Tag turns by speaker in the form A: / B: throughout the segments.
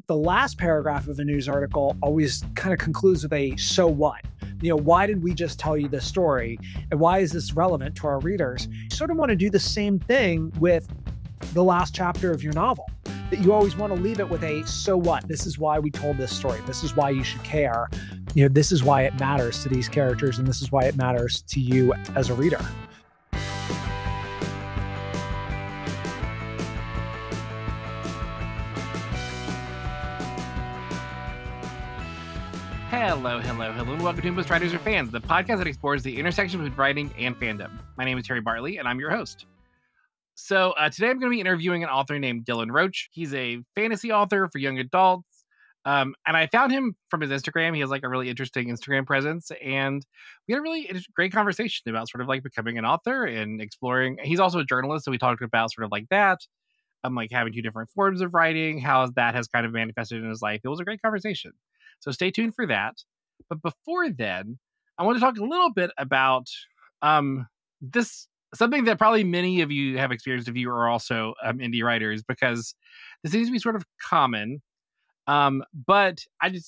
A: The last paragraph of a news article always kind of concludes with a so what? Why did we just tell you this story? And why is this relevant to our readers? You sort of want to do the same thing with the last chapter of your novel, that you always want to leave it with a so what? This is why we told this story. This is why you should care. This is why it matters to these characters, and this is why it matters to you as a reader.
B: Hello, and welcome to Most Writers Are Fans, the podcast that explores the intersection between writing and fandom. My name is Terry Bartley, and I'm your host. So today I'm going to be interviewing an author named Dylan Roche. He's a fantasy author for young adults, and I found him from his Instagram. He has like a really interesting Instagram presence, and we had a really great conversation about sort of like becoming an author and exploring. He's also a journalist, so we talked about sort of like that. Like having two different forms of writing, how that has kind of manifested in his life. It was a great conversation. So stay tuned for that. But before then, I want to talk a little bit about this, something that probably many of you have experienced if you are also indie writers, because this seems to be sort of common. But it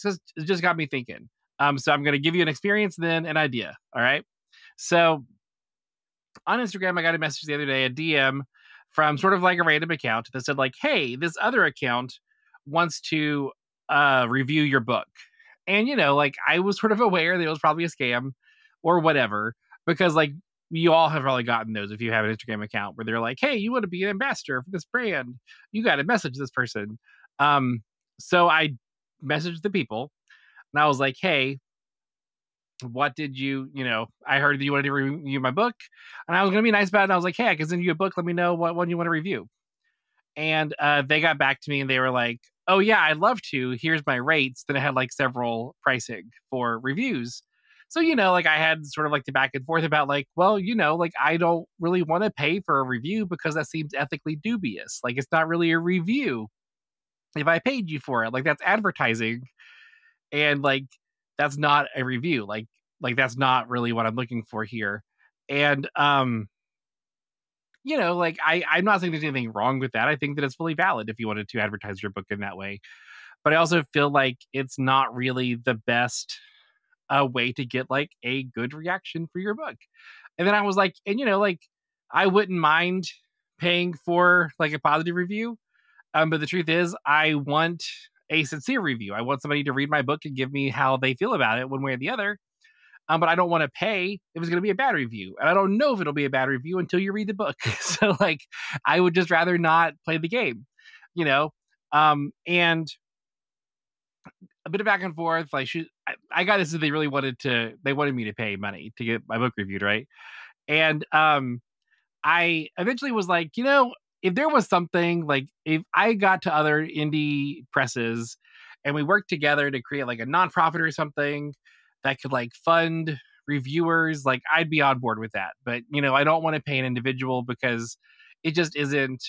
B: just got me thinking. So I'm going to give you an experience, then an idea. All right. So on Instagram, I got a message the other day, a DM from sort of like a random account that said like, hey, this other account wants to review your book. And, like I was sort of aware that it was probably a scam or whatever, because like you all have probably gotten those if you have an Instagram account where they're like, hey, you want to be an ambassador for this brand, you got to message this person. So I messaged the people and I was like, hey, what did I heard that you wanted to review my book, and I was going to be nice about it. And I was like, hey, I can send you a book. Let me know what one you want to review. And they got back to me and they were like, oh yeah, I'd love to. Here's my rates. Then I had like several pricing for reviews. So, like I had sort of like the back and forth about like, well, like I don't really want to pay for a review because that seems ethically dubious. Like it's not really a review if I paid you for it. Like that's advertising. And like, that's not a review. Like that's not really what I'm looking for here. And, like I'm not saying there's anything wrong with that. I think that it's fully valid if you wanted to advertise your book in that way. But I also feel like it's not really the best way to get like a good reaction for your book. And then I was like, and like I wouldn't mind paying for like a positive review. But the truth is I want a sincere review. I want somebody to read my book and give me how they feel about it one way or the other. But I don't want to pay if it's going to be a bad review. And I don't know if it'll be a bad review until you read the book. So like, I would just rather not play the game, and a bit of back and forth. Like I got this. They wanted me to pay money to get my book reviewed. Right. And, I eventually was like, if there was something like, if I got to other indie presses and we worked together to create like a nonprofit or something that could like fund reviewers, like I'd be on board with that. But, I don't want to pay an individual because it just isn't,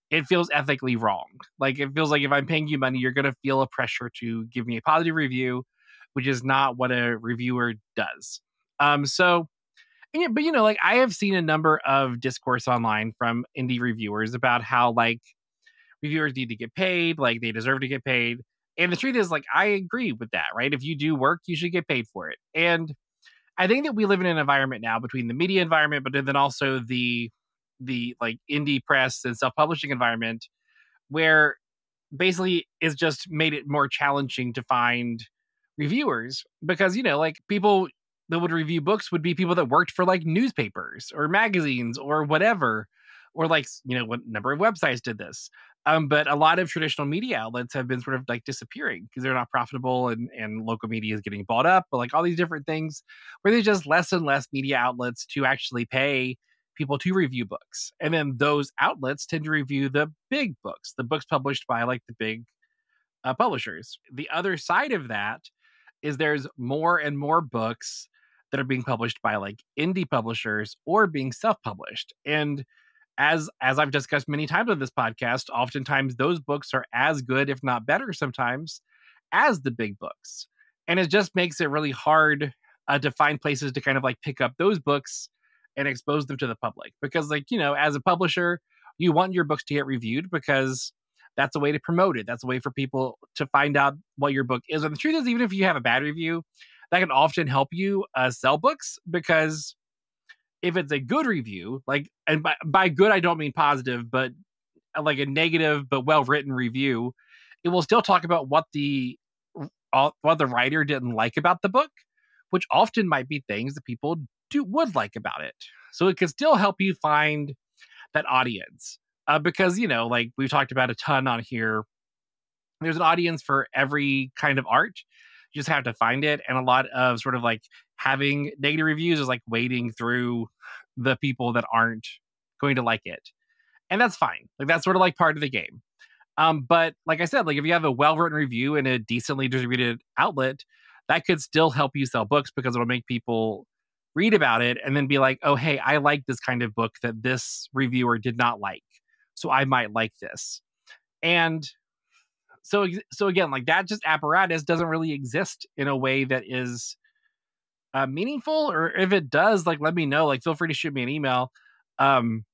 B: it feels ethically wrong. Like it feels like if I'm paying you money, you're going to feel a pressure to give me a positive review, which is not what a reviewer does. But like I have seen a number of discourse online from indie reviewers about how like reviewers need to get paid, like they deserve to get paid. And the truth is like, I agree with that, right? If you do work, you should get paid for it. And I think that we live in an environment now between the media environment, but then also the like indie press and self-publishing environment where basically it's just made it more challenging to find reviewers because, like people that would review books would be people that worked for like newspapers or magazines or whatever, or like, what number of websites did this. But a lot of traditional media outlets have been sort of like disappearing because they're not profitable and local media is getting bought up, but like all these different things where there's just less and less media outlets to actually pay people to review books. And then those outlets tend to review the big books, the books published by like the big publishers. The other side of that is there's more and more books that are being published by like indie publishers or being self-published. And as I've discussed many times on this podcast, oftentimes those books are as good, if not better sometimes, as the big books. And it just makes it really hard to find places to kind of like pick up those books and expose them to the public. Because like, as a publisher, you want your books to get reviewed because That's a way to promote it. That's a way for people to find out what your book is. And the truth is, even if you have a bad review, that can often help you sell books, because if it's a good review, like, and by good, I don't mean positive, but like a negative but well-written review, it will still talk about what the writer didn't like about the book, which often might be things that people would like about it. So it can still help you find that audience. Because, like we've talked about a ton on here, there's an audience for every kind of art. You just have to find it. And a lot of sort of like having negative reviews is like wading through the people that aren't going to like it. And that's fine. Like, that's sort of like part of the game. But like I said, like if you have a well-written review in a decently distributed outlet, that could still help you sell books, because it'll make people read about it and then be like, oh, hey, I like this kind of book that this reviewer did not like, so I might like this. And so again, like that just apparatus doesn't really exist in a way that is meaningful. Or if it does, like, let me know. Like, feel free to shoot me an email. And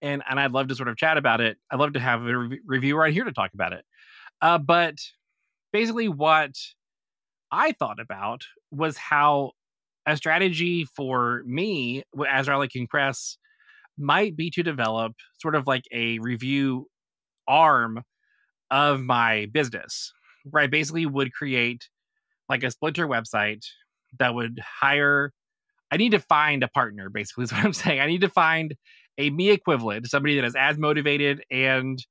B: I'd love to sort of chat about it. I'd love to have a reviewer right here to talk about it. But basically what I thought about was how a strategy for me as Bartley King Press might be to develop sort of like a review arm of my business, where I basically would create like a splinter website that would hire. I need to find a partner, basically, is what I'm saying. I need to find a me equivalent, somebody that is as motivated and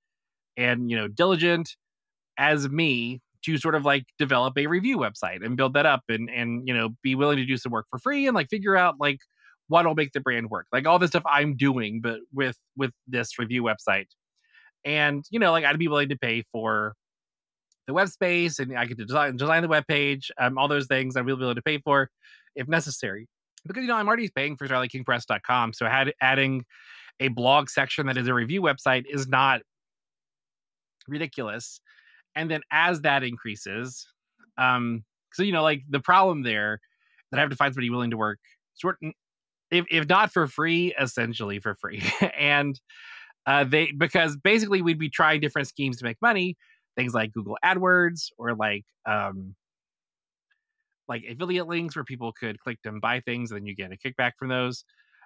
B: diligent as me, to sort of like develop a review website and build that up and be willing to do some work for free and like figure out like what'll make the brand work, like all the stuff I'm doing, but with this review website. And like I'd be willing to pay for the web space, and I could design the web page, all those things I will be willing to pay for if necessary, because I'm already paying for StarlightKingPress.com. So adding a blog section that is a review website is not ridiculous. And then as that increases, like the problem there, that I have to find somebody willing to work if not for free, essentially for free. And because basically we'd be trying different schemes to make money, things like Google AdWords, or like affiliate links where people could click to buy things and then you get a kickback from those.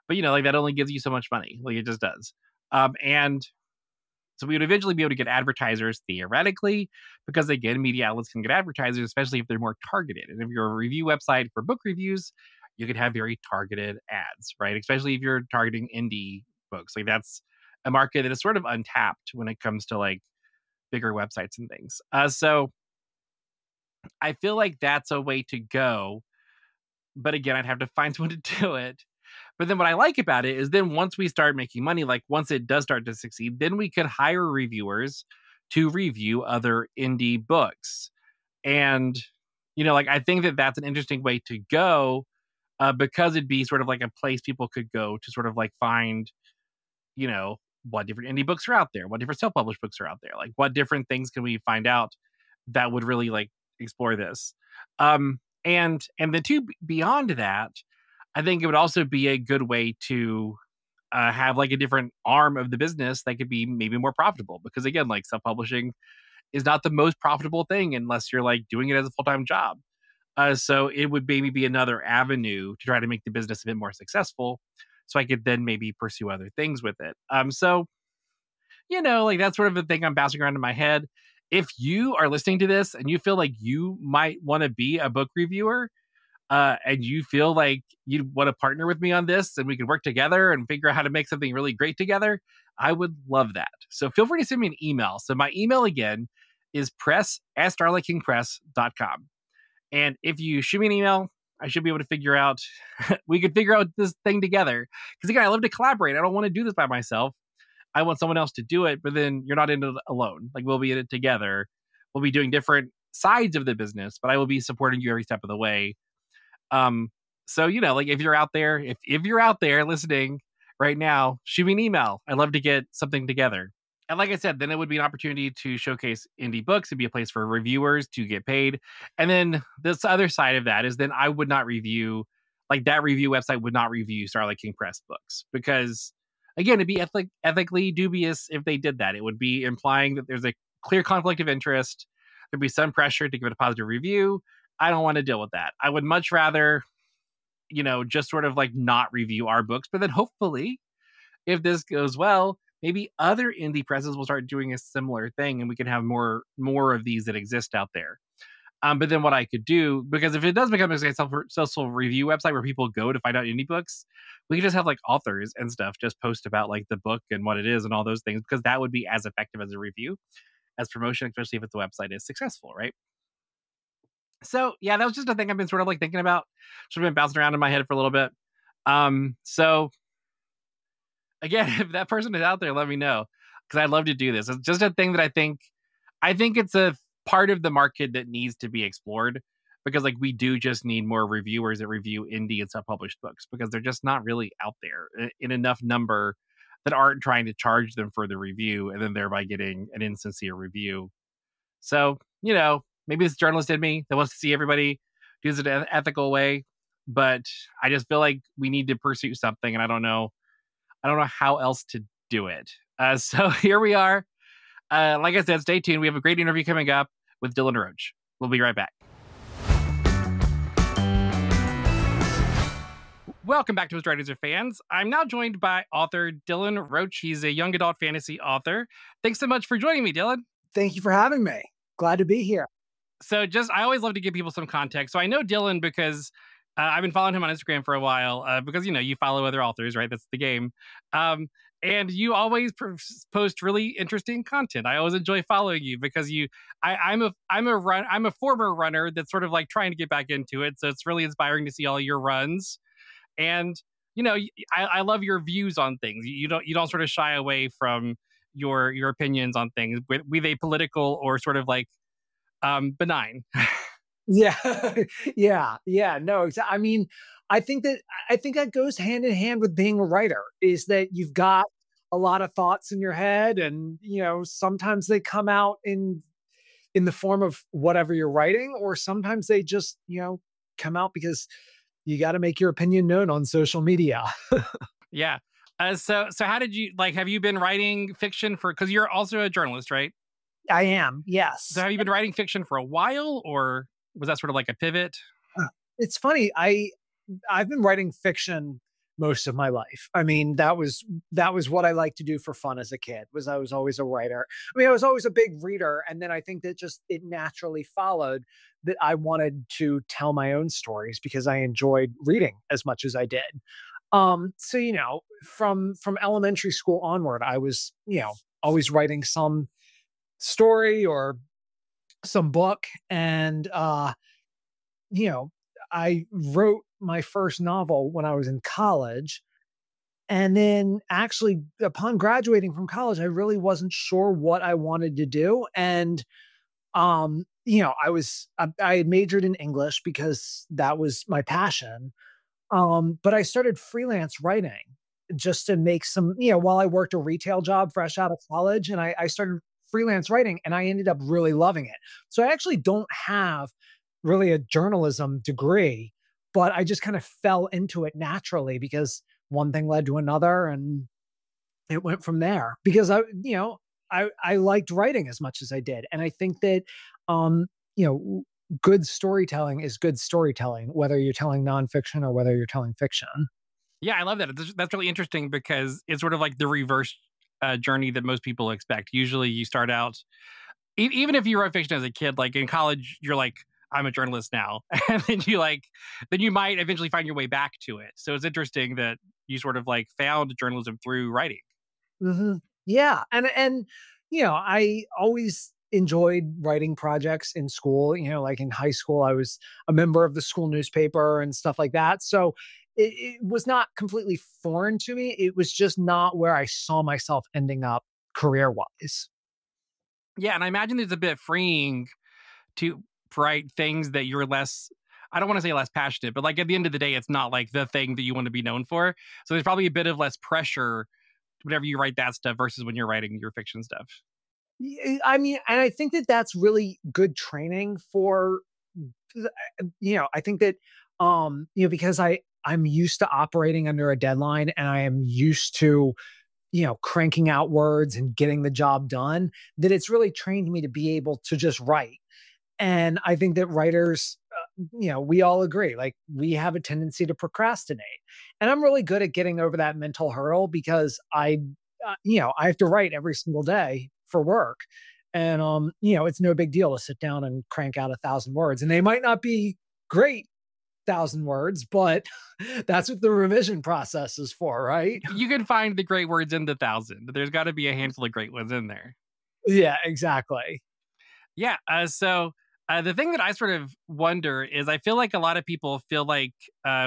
B: But like that only gives you so much money, like it just does. And so we would eventually be able to get advertisers, theoretically, because again, media outlets can get advertisers, especially if they're more targeted. And if you're a review website for book reviews, you could have very targeted ads, right? Especially if you're targeting indie books. Like that's a market that is sort of untapped when it comes to like bigger websites and things. So I feel like that's a way to go. But again, I'd have to find someone to do it. But then what I like about it is then once we start making money, like once it does start to succeed, then we could hire reviewers to review other indie books. And, I think that that's an interesting way to go, because it'd be sort of like a place people could go to sort of like find, what different indie books are out there, what different self-published books are out there, like what different things can we find out that would really like explore this. And the two beyond that, I think it would also be a good way to have like a different arm of the business that could be maybe more profitable, because again, like self-publishing is not the most profitable thing unless you're like doing it as a full-time job. So it would maybe be another avenue to try to make the business a bit more successful, so I could then maybe pursue other things with it. So like that's sort of the thing I'm bouncing around in my head. If you are listening to this and you feel like you might want to be a book reviewer, and you feel like you want to partner with me on this and we can work together and figure out how to make something really great together, I would love that. So feel free to send me an email. So my email again is press@starlightKingPress.com. And if you shoot me an email, I should be able to figure out, we could figure out this thing together. Because again, I love to collaborate. I don't want to do this by myself. I want someone else to do it, but then you're not in it alone. Like we'll be in it together. We'll be doing different sides of the business, but I will be supporting you every step of the way. So, like if you're out there, if you're out there listening right now, shoot me an email. I'd love to get something together. And like I said, then it would be an opportunity to showcase indie books. It'd be a place for reviewers to get paid. And then this other side of that is then I would not review, like that review website would not review Starlight King Press books, because again, it'd be ethically dubious if they did that. It would be implying that there's a clear conflict of interest. There'd be some pressure to give it a positive review. I don't want to deal with that. I would much rather, just sort of like not review our books, but then hopefully, if this goes well, maybe other indie presses will start doing a similar thing, and we can have more of these that exist out there. But then what I could do, because if it does become a successful review website where people go to find out indie books, we could just have like authors and stuff just post about like the book and what it is and all those things, because that would be as effective as a review, as promotion, especially if the website is successful, right? So yeah, that was just a thing I've been sort of like thinking about, sort of been bouncing around in my head for a little bit. So again, if that person is out there, let me know, because I'd love to do this. It's just a thing that I think it's a part of the market that needs to be explored, because like we do just need more reviewers that review indie and self-published books, because they're just not really out there in enough number that aren't trying to charge them for the review and then thereby getting an insincere review. So, maybe it's journalist in me that wants to see everybody do it in an ethical way, but I just feel like we need to pursue something, and I don't know how else to do it. So here we are. Like I said, stay tuned. We have a great interview coming up with Dylan Roche. We'll be right back. Welcome back to His Writers Are Fans. I'm now joined by author Dylan Roche. He's a young adult fantasy author. Thanks so much for joining me, Dylan.
A: Thank you for having me. Glad to be here.
B: So I always love to give people some context. So I know Dylan because I've been following him on Instagram for a while, because, you follow other authors, right? That's the game. And you always post really interesting content. I always enjoy following you because I'm a former runner that's sort of like trying to get back into it. So it's really inspiring to see all your runs. And, I love your views on things. You don't sort of shy away from your opinions on things, be they political or sort of like benign.
A: Yeah. Yeah. No, exactly. I mean, I think that goes hand in hand with being a writer, is that you've got a lot of thoughts in your head, and, sometimes they come out in the form of whatever you're writing, or sometimes they just, come out because you got to make your opinion known on social media.
B: Yeah. So how did you, like, have you been writing fiction because you're also a journalist, right?
A: I am. Yes.
B: So have you been writing fiction for a while, or was that sort of like a pivot?
A: It's funny. I've been writing fiction most of my life. I mean, that was what I liked to do for fun as a kid. I was always a writer. I mean, I was always a big reader, and then I think that just it naturally followed that I wanted to tell my own stories because I enjoyed reading as much as I did. So from elementary school onward, I was always writing some story or some book, and I wrote my first novel when I was in college. And then actually upon graduating from college, I really wasn't sure what I wanted to do. And, I had majored in English because that was my passion. But I started freelance writing just to make some, while I worked a retail job fresh out of college, and I started freelance writing, and I ended up really loving it. So I actually don't have really a journalism degree, but I just kind of fell into it naturally because one thing led to another, and it went from there because I liked writing as much as I did. And I think that, good storytelling is good storytelling, whether you're telling nonfiction or whether you're telling fiction.
B: Yeah, I love that. That's really interesting because it's sort of like the reverse journey that most people expect. Usually you start out, even if you wrote fiction as a kid, like in college, you're like, I'm a journalist now. And then you might eventually find your way back to it. So it's interesting that you sort of like found journalism through writing.
A: Mm-hmm. Yeah. And, I always enjoyed writing projects in school. Like in high school, I was a member of the school newspaper and stuff like that. So it was not completely foreign to me. It was just not where I saw myself ending up career-wise.
B: Yeah. And I imagine it's a bit freeing to write things that you're less, I don't want to say less passionate, but like at the end of the day, it's not like the thing that you want to be known for. So there's probably a bit of less pressure whenever you write that stuff versus when you're writing your fiction stuff.
A: I mean, and I think that that's really good training for, I think that, because I'm used to operating under a deadline, and I am used to cranking out words and getting the job done, that it's really trained me to be able to just write. And I think that writers, we all agree, like we have a tendency to procrastinate. And I'm really good at getting over that mental hurdle because I have to write every single day for work. And, it's no big deal to sit down and crank out 1,000 words. And they might not be great 1,000 words, but that's what the revision process is for, right?
B: You can find the great words in the thousand. There's got to be a handful of great ones in there.
A: Yeah, exactly.
B: Yeah. So the thing that I sort of wonder is I feel like a lot of people feel like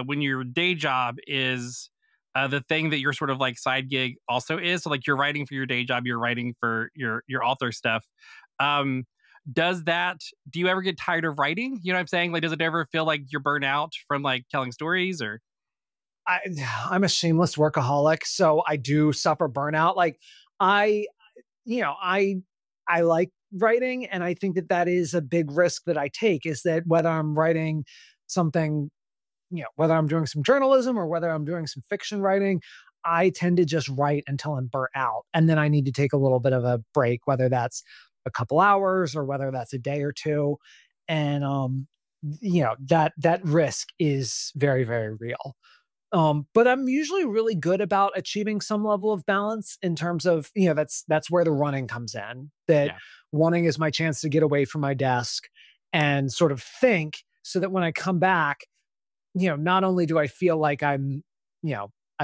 B: when your day job is the thing that your sort of like side gig also is. So like you're writing for your day job, you're writing for your author stuff. Um, do you ever get tired of writing? You know what I'm saying? Like, does it ever feel like you're burnt out from like telling stories or?
A: I, I'm a shameless workaholic, so I do suffer burnout. Like I, I like writing, and I think that that is a big risk that I take. Is that whether I'm writing something, whether I'm doing some journalism or whether I'm doing some fiction writing, I tend to just write until I'm burnt out, and then I need to take a little bit of a break, whether that's a couple hours or whether that's a day or two, and that risk is very, very real. But I'm usually really good about achieving some level of balance in terms of, that's where the running comes in. That
B: Yeah.
A: running is my chance to get away from my desk and sort of think so that when I come back, not only do I feel like I've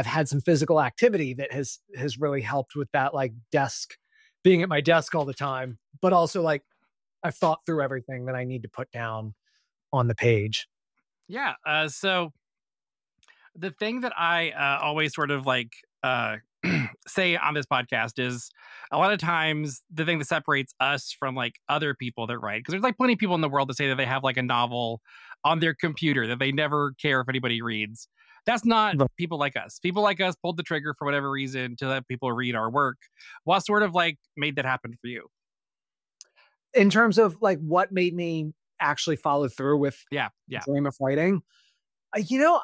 A: had some physical activity that has really helped with that like desk being at my desk all the time, but also like I've thought through everything that I need to put down on the page.
B: Yeah. So the thing that I always sort of like say on this podcast is a lot of times the thing that separates us from like other people that write, because there's like plenty of people in the world that say that they have like a novel on their computer that they never care if anybody reads. That's not
A: But
B: people like us. People like us pulled the trigger for whatever reason to let people read our work. What sort of like made that happen for you?
A: in terms of like what made me actually follow through with
B: Yeah.
A: the
B: Yeah.
A: dream of writing, I, you know,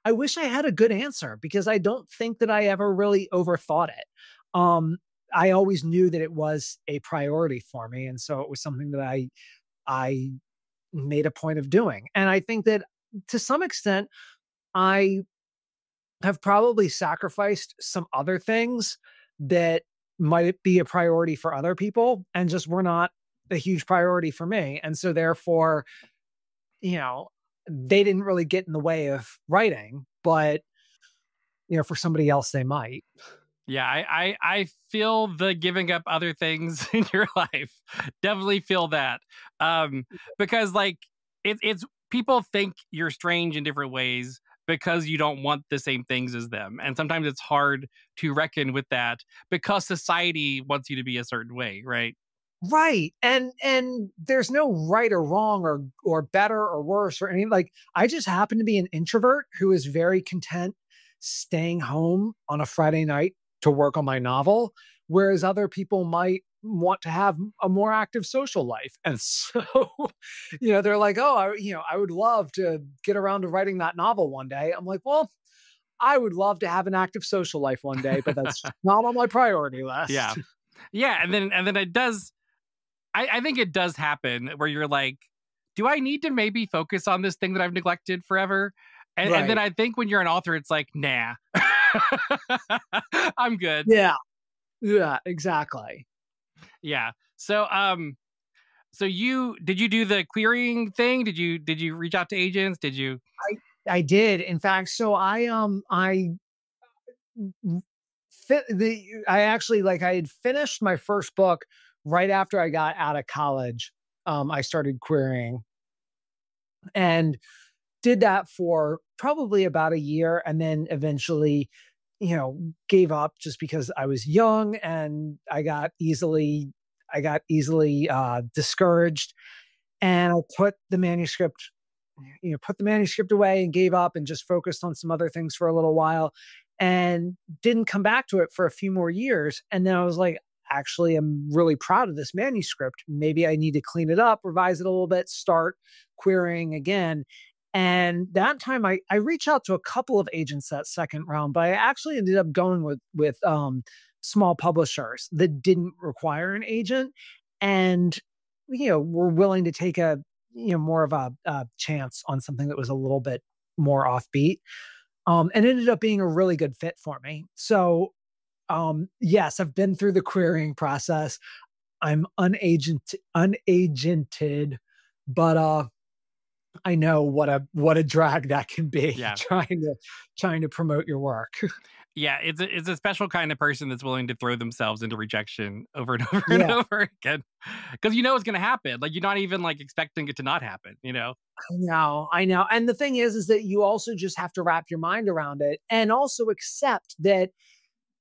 A: I wish I had a good answer because I don't think that I ever really overthought it. Um, I always knew that it was a priority for me, and so it was something that I made a point of doing. And I think that to some extent, I have probably sacrificed some other things that might be a priority for other people and just were not a huge priority for me. And so therefore, you know, they didn't really get in the way of writing, but for somebody else they might.
B: Yeah, I feel the giving up other things in your life. Definitely feel that. Um, because like it's people think you're strange in different ways because you don't want the same things as them. And sometimes it's hard to reckon with that because society wants you to be a certain way, right?
A: Right. And there's no right or wrong or better or worse or anything. Like I just happen to be an introvert who is very content staying home on a Friday night to work on my novel, whereas other people might want to have a more active social life. And so, they're like, "Oh, I would love to get around to writing that novel one day." I'm like, "Well, I would love to have an active social life one day, but that's not on my priority
B: Yeah.
A: list."
B: Yeah. And then it does I think it does happen where you're like, do I need to maybe focus on this thing that I've neglected forever? And then
A: Right.
B: I think when you're an author, it's like, nah, I'm good.
A: Yeah. Yeah, exactly.
B: Yeah. So did you do the querying thing? Did you reach out to agents? Did you?
A: I did. In fact, so I actually like I had finished my first book right after I got out of college. I started querying and did that for probably about a year and then eventually, gave up just because I was young and I got easily discouraged, and I put the manuscript away and gave up and just focused on some other things for a little while and didn't come back to it for a few more years. And then I was like, actually, I'm really proud of this manuscript. Maybe I need to clean it up, revise it a little bit, start querying again. And that time I reached out to a couple of agents that second round, but I actually ended up going with small publishers that didn't require an agent and were willing to take a more of a chance on something that was a little bit more offbeat. And ended up being a really good fit for me. So yes, I've been through the querying process. I'm unagented, but I know what a drag that can be
B: Yeah.
A: trying to promote your work.
B: Yeah, it's a special kind of person that's willing to throw themselves into rejection over and over and
A: Yeah,
B: over again, because you know it's gonna happen. Like, you're not even, like, expecting it to not happen, you know?
A: I know. And the thing is that you also just have to wrap your mind around it and also accept that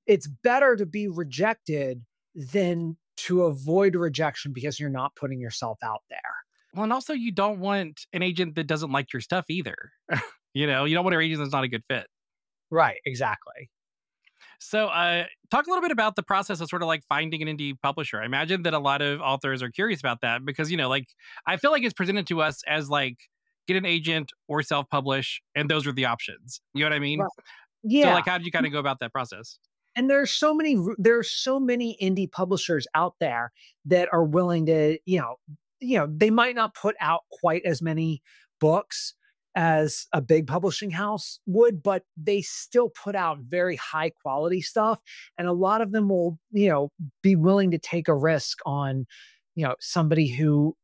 A: it's better to be rejected than to avoid rejection because you're not putting yourself out there.
B: Well, and also you don't want an agent that doesn't like your stuff either. You know, you don't want an agent that's not a good fit.
A: Right, exactly.
B: So, talk a little bit about the process of sort of like finding an indie publisher. I imagine that a lot of authors are curious about that because, like, I feel like it's presented to us as like get an agent or self publish, and those are the options. You know what I mean?
A: Right.
B: So,
A: Yeah.
B: like, how did you kind of go about that process?
A: And there's so many indie publishers out there that are willing to, they might not put out quite as many books as a big publishing house would, but they still put out very high quality stuff. And a lot of them will, be willing to take a risk on, somebody who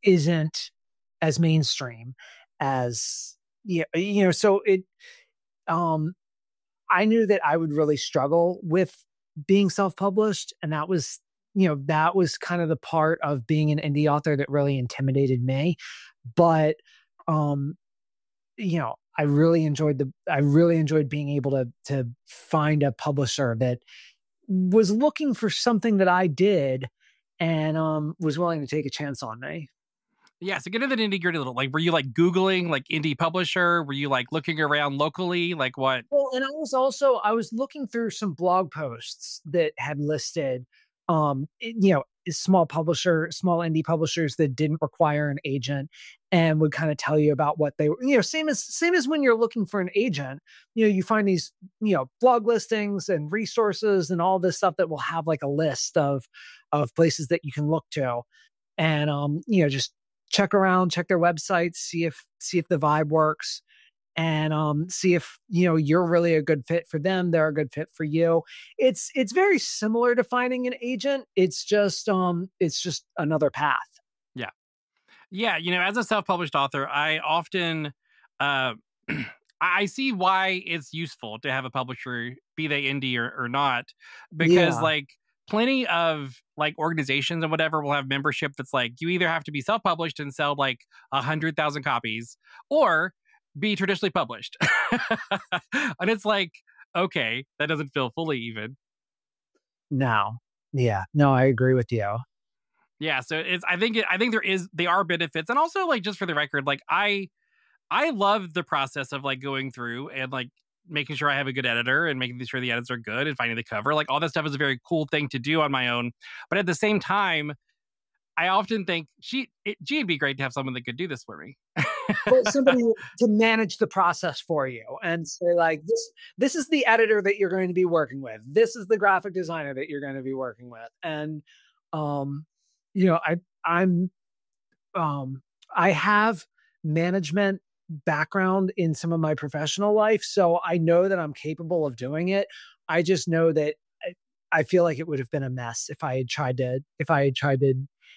A: isn't as mainstream as, so um I knew that I would really struggle with being self-published, and that was kind of the part of being an indie author that really intimidated me. But, um, I really enjoyed being able to find a publisher that was looking for something that I did and, was willing to take a chance on me.
B: Yeah, so get into the nitty gritty a little. Like, were you like Googling like indie publisher? Were you like looking around locally? Like, what?
A: Well, and I was looking through some blog posts that had listed, small indie publishers that didn't require an agent and would kind of tell you about what they were, same as when you're looking for an agent, you find these, blog listings and resources and all this stuff that will have like a list of places that you can look to and, just check around, check their websites, see if the vibe works and see if you're really a good fit for them, they're a good fit for you. It's very similar to finding an agent. It's just another path.
B: Yeah. Yeah, as a self-published author, I often uh I see why it's useful to have a publisher, be they indie or not, because
A: Yeah.
B: like plenty of like organizations and whatever will have membership that's like you either have to be self-published and sell like 100,000 copies or be traditionally published. And it's like, okay, that doesn't feel fully even.
A: No. Yeah. No, I agree with you.
B: Yeah, so I think they are benefits, and also like just for the record, like I love the process of like going through and like making sure I have a good editor and making sure the edits are good and finding the cover. Like all that stuff is a very cool thing to do on my own. But at the same time, I often think she'd be great to have someone that could do this for me.
A: Well, somebody to manage the process for you and say like this is the editor that you're going to be working with. This is the graphic designer that you're going to be working with. And um I'm I have management background in some of my professional life, so I know that I'm capable of doing it. I just know that I feel like it would have been a mess if I had tried to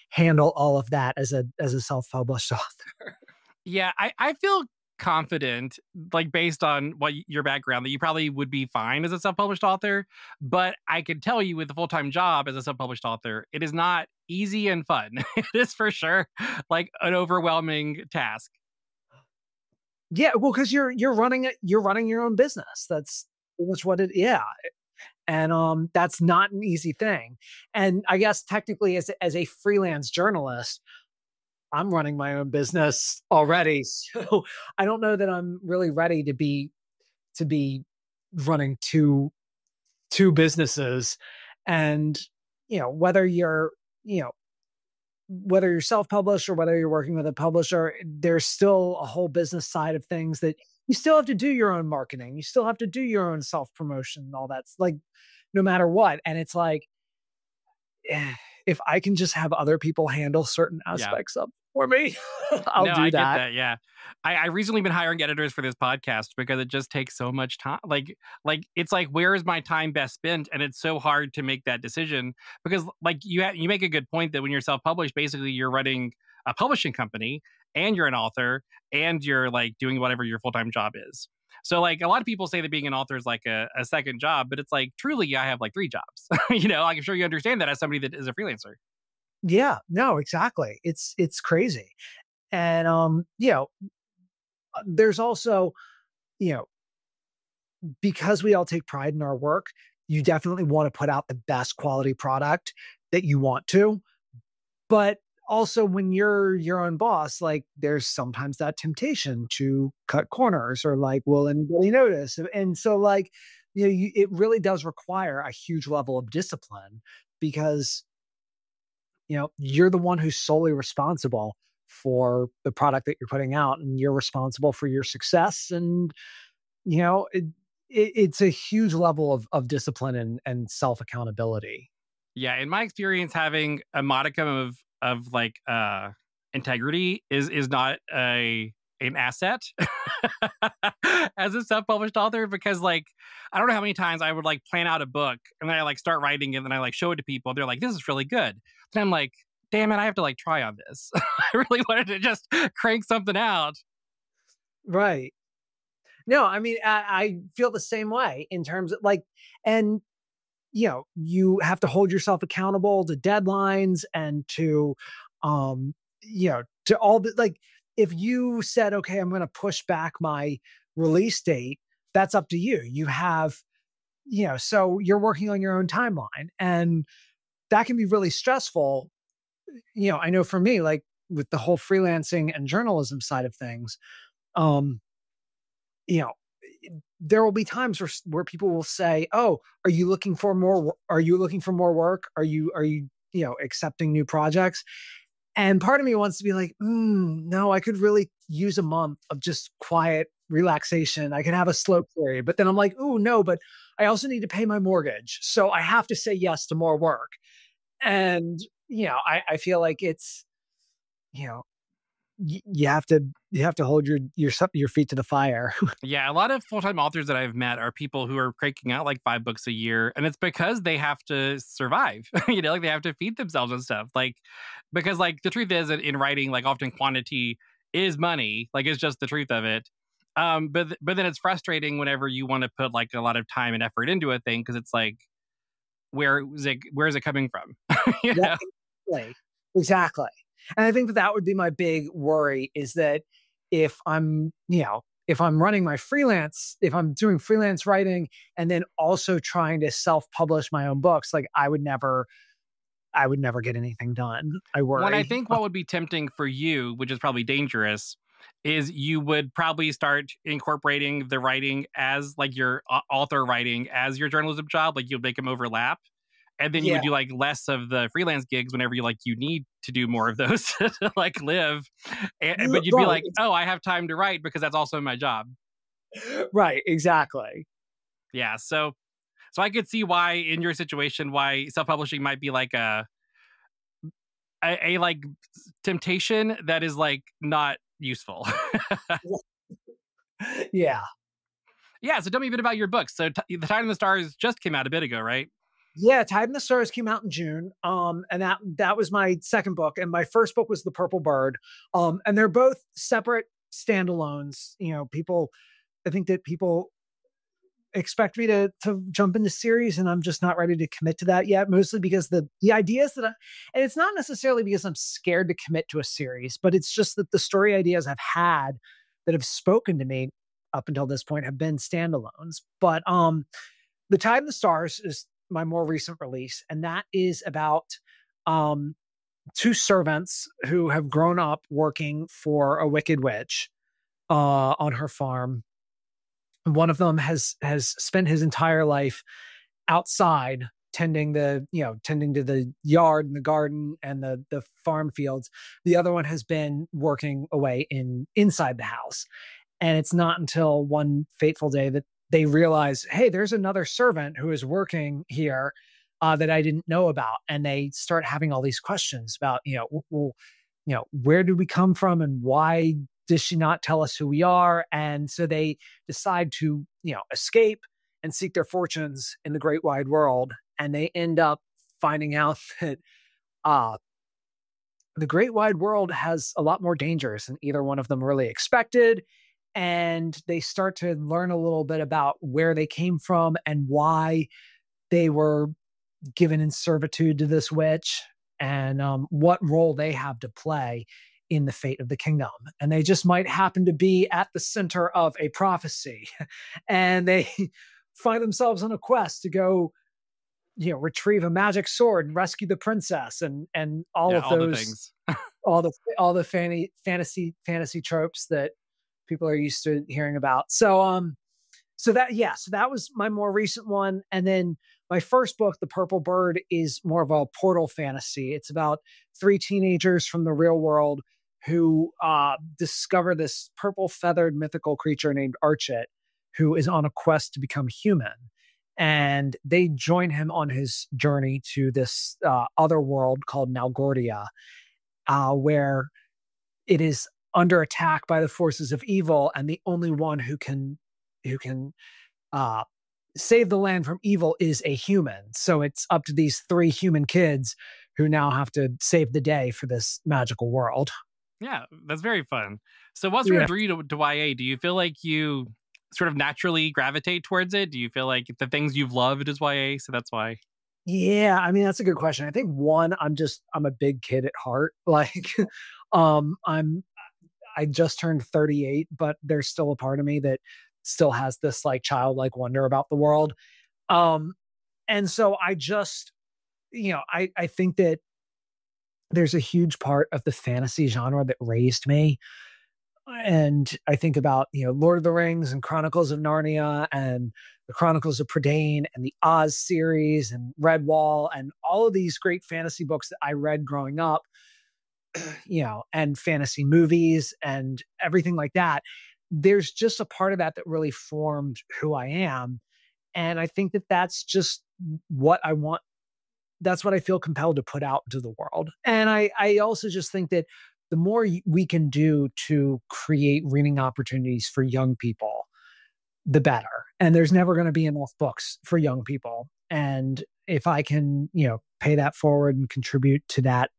A: handle all of that as a self-published author.
B: Yeah, I feel confident, like based on your background, that you probably would be fine as a self-published author. But I can tell you, with a full-time job as a self-published author, it is not easy and fun. It is for sure like an overwhelming task.
A: Yeah, well, because you're running your own business. That's pretty much what it. Yeah, and that's not an easy thing. And I guess technically, as a freelance journalist, I'm running my own business already. So I don't know that I'm really ready to be running two businesses. And whether you're you know whether you're self-published or whether you're working with a publisher, there's still a whole business side of things that you still have to do your own marketing. You still have to do your own self-promotion and all that. Like, no matter what. And it's like, if I can just have other people handle certain
B: Yeah.
A: aspects of for me, I'll
B: No,
A: do
B: I get
A: that.
B: that. Yeah. I recently been hiring editors for this podcast because it just takes so much time. It's like, where is my time best spent? And it's so hard to make that decision because like you make a good point that when you're self-published, basically you're running a publishing company and you're an author and you're like doing whatever your full-time job is. So like a lot of people say that being an author is like a second job, but it's like truly I have like three jobs. Like I'm sure you understand that as somebody that is a freelancer.
A: Yeah, no, exactly. It's crazy. And there's also, you know, because we all take pride in our work, you definitely want to put out the best quality product that you want to. But also when you're your own boss, like there's sometimes that temptation to cut corners or like, will anybody notice? And so like, it really does require a huge level of discipline because, you're the one who's solely responsible for the product that you're putting out and you're responsible for your success. And, you know, it, it's a huge level of discipline and self accountability.
B: Yeah, in my experience, having a modicum of like integrity is not an asset as a self-published author because like I don't know how many times I would like plan out a book and then I like start writing it and then I like show it to people. They're like, "This is really good." And I'm like, "Damn it, I have to like try on this." I really wanted to just crank something out.
A: Right. No, I mean, I feel the same way in terms of like, and you have to hold yourself accountable to deadlines and to, to all the like, if you said, okay, I'm going to push back my release date, that's up to you. You have, so you're working on your own timeline and that can be really stressful. I know for me, like with the whole freelancing and journalism side of things, um, you know, there will be times where people will say, "Oh, are you looking for more? Are you looking for more work? Are you accepting new projects?" And part of me wants to be like, "No, I could really use a month of just quiet relaxation. I can have a slow period." But then I'm like, "Oh no, but I also need to pay my mortgage, so I have to say yes to more work." And I feel like it's you know you have to hold your feet to the fire.
B: Yeah, a lot of full-time authors that I've met are people who are cranking out like 5 books a year, and it's because they have to survive. Like they have to feed themselves and stuff. Like because like the truth is that in writing, like often quantity is money. Like it's just the truth of it. But then it's frustrating whenever you want to put like a lot of time and effort into a thing because it's like where is it coming from? you
A: Yeah,
B: know?
A: exactly. Exactly. And I think that would be my big worry is that if if I'm running my freelance, if I'm doing freelance writing and then also trying to self-publish my own books, like I would never get anything done. I
B: When I
A: worry.
B: think what would be tempting for you, which is probably dangerous, is you would probably start incorporating the writing as like your author writing as your journalism job. Like you'll make them overlap. And then you
A: Yeah.
B: would do like less of the freelance gigs whenever you need to do more of those to like live. But you'd be
A: Right.
B: like, oh, I have time to write because that's also my job.
A: Right. Exactly.
B: Yeah. So I could see why in your situation, why self-publishing might be like a like temptation that is like not useful.
A: Yeah.
B: Yeah. So tell me a bit about your book. So The Tide in the Stars just came out a bit ago, right?
A: Yeah, Tide in the Stars came out in June. And that was my second book. And my first book was The Purple Bird. And they're both separate standalones. I think that people expect me to jump into series and I'm just not ready to commit to that yet, mostly because the ideas and it's not necessarily because I'm scared to commit to a series, but it's just that the story ideas I've had that have spoken to me up until this point have been standalones. But The Tide in the Stars is my more recent release, and that is about um two servants who have grown up working for a wicked witch on her farm. One of them has spent his entire life outside tending tending to the yard and the garden and the farm fields. The other one has been working away inside the house. And it's not until one fateful day that they realize, hey, there's another servant who is working here that I didn't know about. And they start having all these questions about, well, where did we come from and why does she not tell us who we are? And so they decide to, escape and seek their fortunes in the great wide world. And they end up finding out that the great wide world has a lot more dangers than either one of them really expected. And they start to learn a little bit about where they came from and why they were given in servitude to this witch, and what role they have to play in the fate of the kingdom. And they just might happen to be at the center of a prophecy. And they find themselves on a quest to go, retrieve a magic sword and rescue the princess and all of those
B: things.
A: all the fantasy tropes that people are used to hearing about. So that was my more recent one. And then my first book, The Purple Bird, is more of a portal fantasy. It's about 3 teenagers from the real world who discover this purple feathered mythical creature named Archit, who is on a quest to become human. And they join him on his journey to this other world called Nalgordia, where it is under attack by the forces of evil, and the only one who can save the land from evil is a human. So it's up to these 3 human kids who now have to save the day for this magical world.
B: Yeah, that's very fun. So what's your drew to YA? Do you feel like you sort of naturally gravitate towards it? Do you feel like the things you've loved is YA, so that's why?
A: Yeah, I mean, that's a good question. I think one, I'm a big kid at heart. Like, I just turned 38, but there's still a part of me that still has this like childlike wonder about the world. And so I just, I think that there's a huge part of the fantasy genre that raised me. And I think about, Lord of the Rings and Chronicles of Narnia and the Chronicles of Prydain and the Oz series and Redwall and all of these great fantasy books that I read growing up, and fantasy movies and everything like that. There's just a part of that that really formed who I am. And I think that that's just what I want. That's what I feel compelled to put out into the world. And I also just think that the more we can do to create reading opportunities for young people, the better. And there's never going to be enough books for young people. And if I can, pay that forward and contribute to that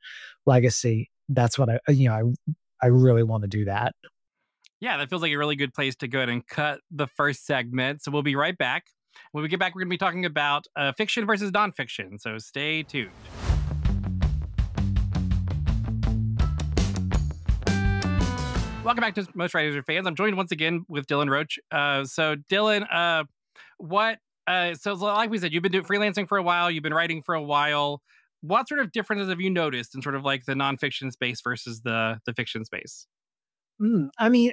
A: legacy, that's what I really want to do that.
B: Yeah, that feels like a really good place to go ahead and cut the first segment. So we'll be right back. When we get back, we're going to be talking about fiction versus nonfiction. So stay tuned. Welcome back to Most Writers Are Fans. I'm joined once again with Dylan Roche. So Dylan, so like we said, you've been doing freelancing for a while. You've been writing for a while. What sort of differences have you noticed in sort of like the nonfiction space versus the fiction space?
A: I mean,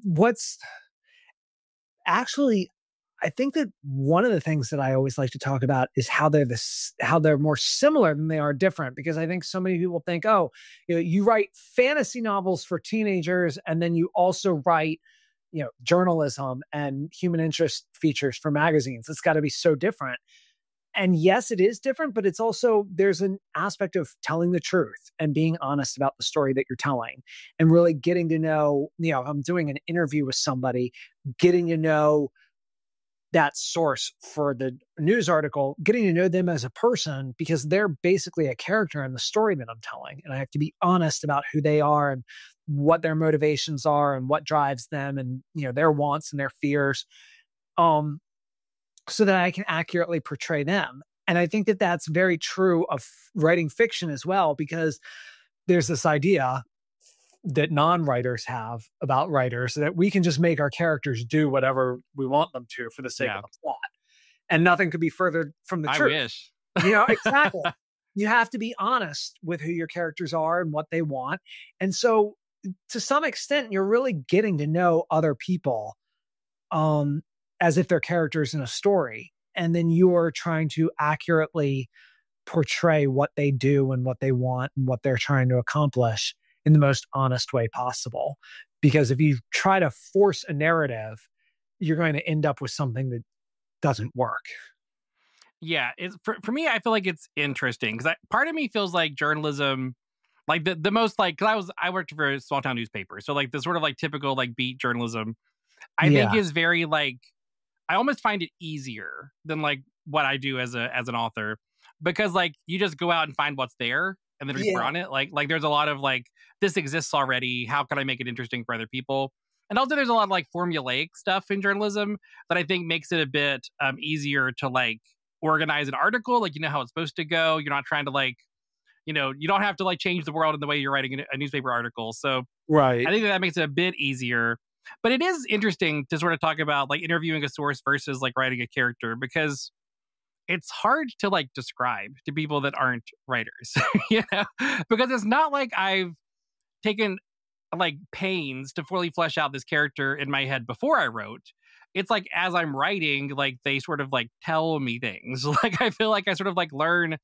A: what's actually, I think that one of the things that I always like to talk about is how they're more similar than they are different, because I think so many people think, oh, you write fantasy novels for teenagers and then you also write, journalism and human interest features for magazines. It's got to be so different. And yes, it is different, but it's also, there's an aspect of telling the truth and being honest about the story that you're telling and really getting to know, if I'm doing an interview with somebody, getting to know that source for the news article, getting to know them as a person, because they're basically a character in the story that I'm telling. And I have to be honest about who they are and what their motivations are and what drives them and, their wants and their fears. So that I can accurately portray them. And I think that that's very true of writing fiction as well, because there's this idea that non-writers have about writers that we can just make our characters do whatever we want them to for the sake of the plot. And nothing could be further from the truth.
B: I wish.
A: Exactly. You have to be honest with who your characters are and what they want. And so to some extent, you're really getting to know other people as if they're characters in a story. and then you're trying to accurately portray what they do and what they want and what they're trying to accomplish in the most honest way possible. Because if you try to force a narrative, you're going to end up with something that doesn't work.
B: Yeah, it's for me. I feel like it's interesting because part of me feels like journalism, like the most like because I worked for a small town newspaper, so like the sort of like typical like beat journalism, I think
A: Yeah.
B: is very like I almost find it easier than like what I do as an author because like you just go out and find what's there and then report
A: Yeah.
B: on it. Like there's a lot of like this exists already. How can I make it interesting for other people? And also there's a lot of like formulaic stuff in journalism that I think makes it a bit easier to like organize an article. Like you know how it's supposed to go. You're not trying to like you don't have to like change the world in the way you're writing a newspaper article. So I
A: Right.
B: think that makes it a bit easier. But it is interesting to sort of talk about like interviewing a source versus like writing a character because it's hard to like describe to people that aren't writers, you know, because it's not like I've taken like pains to fully flesh out this character in my head before I wrote. It's like as I'm writing, like they sort of like tell me things. Like I feel like I sort of like learn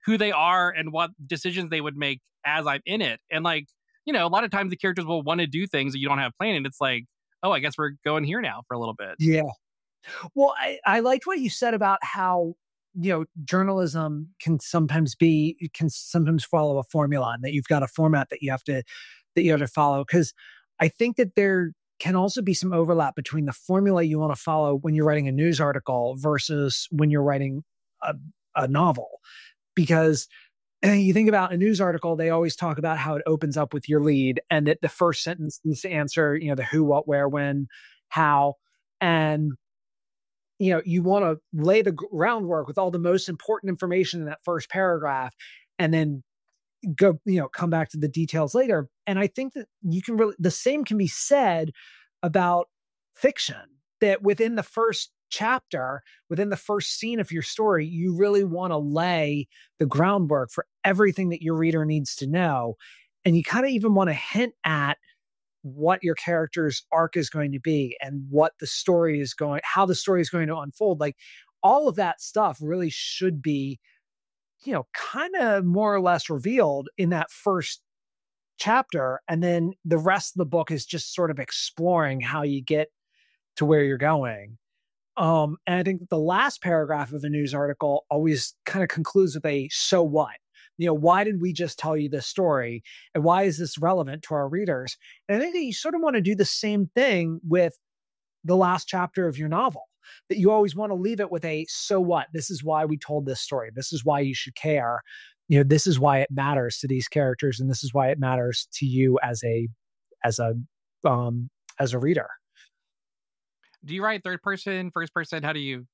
B: who they are and what decisions they would make as I'm in it. And like, a lot of times the characters will want to do things that you don't have planned. And it's like, oh, I guess we're going here now for a little bit.
A: Yeah. Well, I liked what you said about how, journalism can sometimes follow a formula and that you've got a format that you have to follow. Cause I think that there can also be some overlap between the formula you want to follow when you're writing a news article versus when you're writing a novel. Because you think about a news article, they always talk about how it opens up with your lead and that the first sentence needs to answer, the who, what, where, when, how. And you want to lay the groundwork with all the most important information in that first paragraph and then go, come back to the details later. And I think that the same can be said about fiction, that within the first chapter, within the first scene of your story, you really want to lay the groundwork for everything that your reader needs to know. And you kind of even want to hint at what your character's arc is going to be and how the story is going to unfold. Like all of that stuff really should be, kind of more or less revealed in that first chapter. And then the rest of the book is just sort of exploring how you get to where you're going. And I think the last paragraph of a news article always kind of concludes with a so what? Why did we just tell you this story? And why is this relevant to our readers? And I think that you sort of want to do the same thing with the last chapter of your novel, that you always want to leave it with a so what? This is why we told this story. This is why you should care. This is why it matters to these characters, and this is why it matters to you as a reader.
B: Do you write third person, first person? How do you?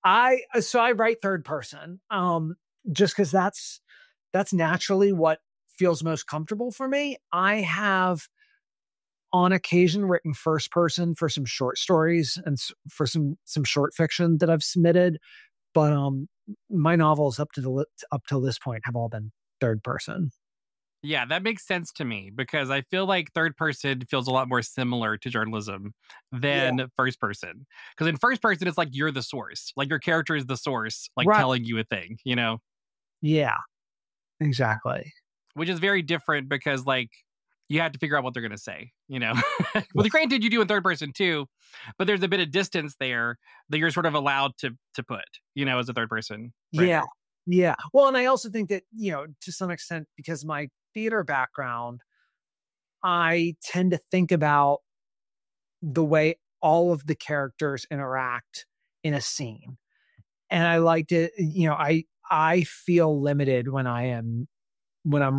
A: I write third person, just because that's naturally what feels most comfortable for me. I have on occasion written first person for some short stories and for some short fiction that I've submitted, but my novels up till this point have all been third person.
B: Yeah, that makes sense to me because I feel like third person feels a lot more similar to journalism
A: Yeah.
B: than first person. Because in first person, it's like you're the source, like your character is the source, like
A: Right.
B: telling you a thing,
A: Yeah, exactly.
B: which is very different because like you have to figure out what they're going to say, Well, granted, you do in third person too, but there's a bit of distance there that you're sort of allowed to put, as a third person.
A: Yeah. Yeah. Well, and I also think that, to some extent, because my theater background, I tend to think about the way all of the characters interact in a scene. And I like to, I feel limited when I'm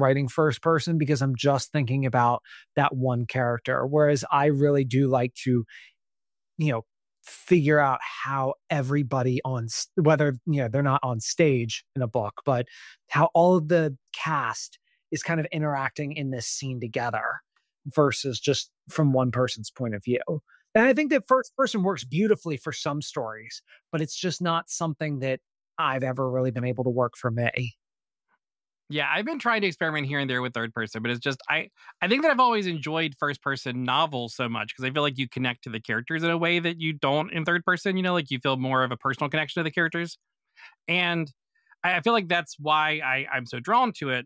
A: writing first person because I'm just thinking about that one character. Whereas I really do like to, figure out how everybody whether, they're not on stage in a book, but how all of the cast is kind of interacting in this scene together versus just from one person's point of view. And I think that first person works beautifully for some stories, but it's just not something that I've ever really been able to work for me.
B: Yeah, I've been trying to experiment here and there with third person, but it's just I think that I've always enjoyed first person novels so much because I feel like you connect to the characters in a way that you don't in third person, like you feel more of a personal connection to the characters. And I feel like that's why I'm so drawn to it.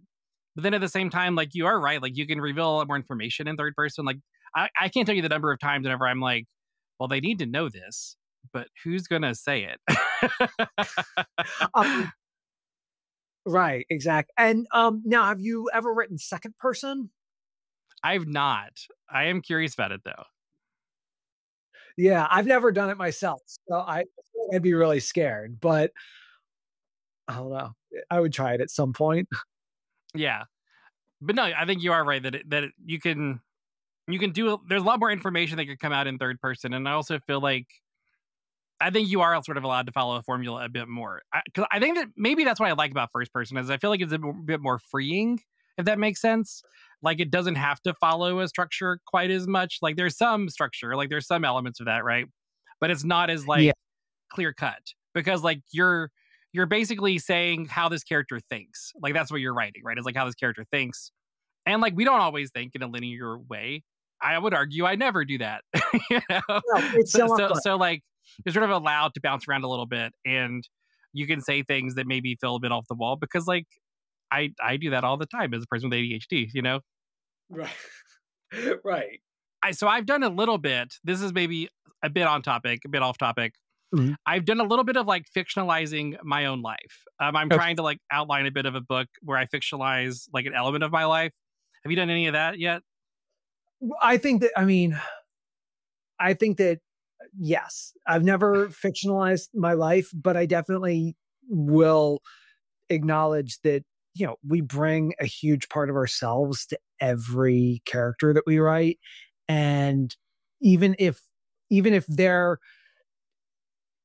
B: But then at the same time, like you are right, like you can reveal a lot more information in third person. Like I can't tell you the number of times whenever I'm like, well, they need to know this, but who's gonna say it?
A: Um, right, exactly. And now, have you ever written second person?
B: I've not. I am curious about it though.
A: Yeah, I've never done it myself, so I'd be really scared, but I don't know. I would try it at some point.
B: Yeah. But no, I think you are right that you can do there's a lot more information that could come out in third person, and I also feel like I think you are sort of allowed to follow a formula a bit more. Because I think that maybe that's what I like about first person is I feel like it's a bit more freeing, if that makes sense. Like it doesn't have to follow a structure quite as much. Like there's some structure, like there's some elements of that, right? But it's not as
A: Yeah.
B: like clear cut because like you're basically saying how this character thinks. Like that's what you're writing, right? It's like how this character thinks. And like we don't always think in a linear way. I would argue I never do that. you know?
A: No, it's
B: So,
A: so much
B: so
A: fun.
B: so like you're sort of allowed to bounce around a little bit and you can say things that maybe feel a bit off the wall because like I do that all the time as a person with ADHD.
A: Right. Right.
B: So I've done a little bit. This is maybe a bit on topic, a bit off topic.
A: Mhm.
B: I've done a little bit of like fictionalizing my own life. I'm
A: Okay.
B: trying to like outline a bit of a book where I fictionalize like an element of my life. Have you done any of that yet?
A: I think that, I mean, I think that, yes, I've never fictionalized my life, but I definitely will acknowledge that, we bring a huge part of ourselves to every character that we write. And even if, even if they're,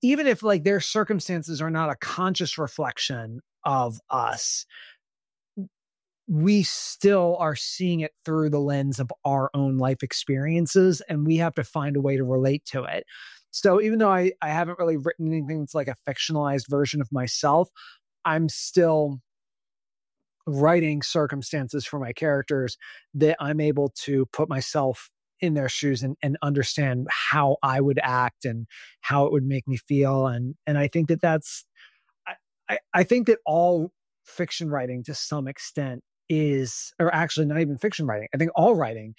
A: even if like their circumstances are not a conscious reflection of us, we still are seeing it through the lens of our own life experiences, and we have to find a way to relate to it. So even though I haven't really written anything that's like a fictionalized version of myself, I'm still writing circumstances for my characters that I'm able to put myself in their shoes and understand how I would act and how it would make me feel. And I think that I, I think that all fiction writing to some extent is, or actually not even fiction writing. I think all writing